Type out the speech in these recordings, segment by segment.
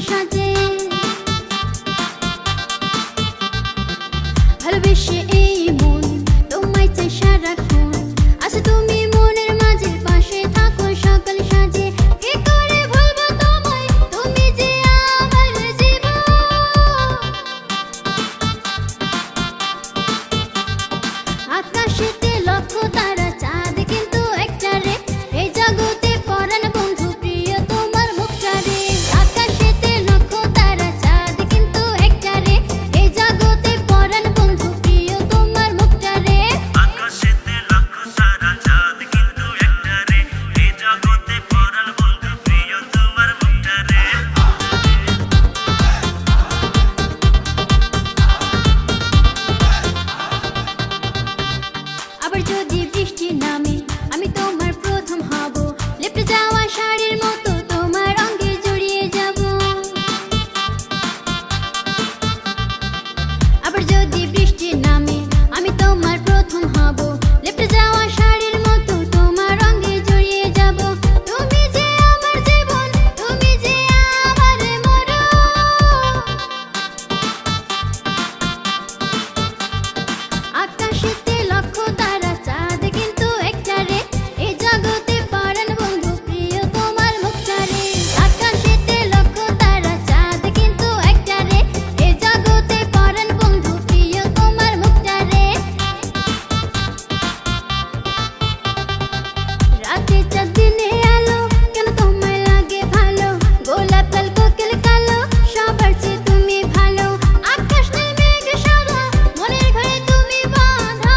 সাজে ভালোবেসে এই মন তোমায় চাই সারাক্ষণ আচ্ছা তুমি মনের মাঝে পাশে থাকো সকাল সাজে কি করে ভুলবো তোমায় তুমি যে আমার জীবন আকাশেতে লক্ষ তারা চাঁদ কিন্তু একটা রে এই জগতে পরাণ বন্ধু প্রিয় তোমার মুখটা রে আকাশেতে লক্ষ তারা চাঁদ কিন্তু একটা রে এই জগতে পরাণ বন্ধু প্রিয় তোমার মুখটা রে আকাশেতে লক্ষ তারা চাঁদ কিন্তু একটা রে এই জগতে পরাণ বন্ধু প্রিয় তোমার মুখটা রে আবার যদি বৃষ্টি নামে আমি তোমার প্রথম হব লেপটে যাওয়া শাড়ির মতো তোমার অঙ্গে জড়িয়ে যাব আবার যদি বৃষ্টি নামে আমি তোমার প্রথম হব লেপটে যাওয়া শাড়ির মতো তোমার অঙ্গে জড়িয়ে যাব তুমি যে আমার জীবন তুমি যে আমার মরণ আকাশেতে লক্ষ তারা চাঁদ কিন্তু একটা রে এই জগতে পরাণ বন্ধু প্রিয় তোমার মুখটা রে আকাশেতে লক্ষ তারা চাঁদ কিন্তু একটা রে এই জগতে পরাণ বন্ধু প্রিয় তোমার মুখটা রে রাতে চাঁদ দিনে আলো কেন তোমায় লাগে ভালো গোলাপ লাল কোকিল কালো সবার চেয়ে তুমি ভালো আকাশ নেই মেঘ সাদা মনের ঘরে তুমি বাঁধা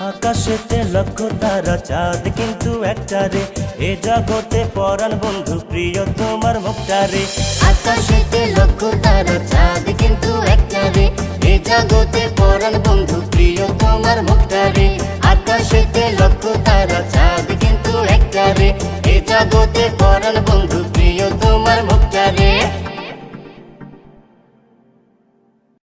আকাশেতে লক্ষ তারা চাঁদ কিন্তু একটা রে এ জগতে পরাণ বন্ধু প্রিয় তোমার মুখটা রে আকাশেতে লক্ষ তারা চাঁদ কিন্তু একটা রে এ জগতে পরাণ বন্ধু প্রিয় তোমার মুখটা রে আকাশেতে লক্ষ তারা চাঁদ কিন্তু একটা রে এ জগতে পরাণ বন্ধু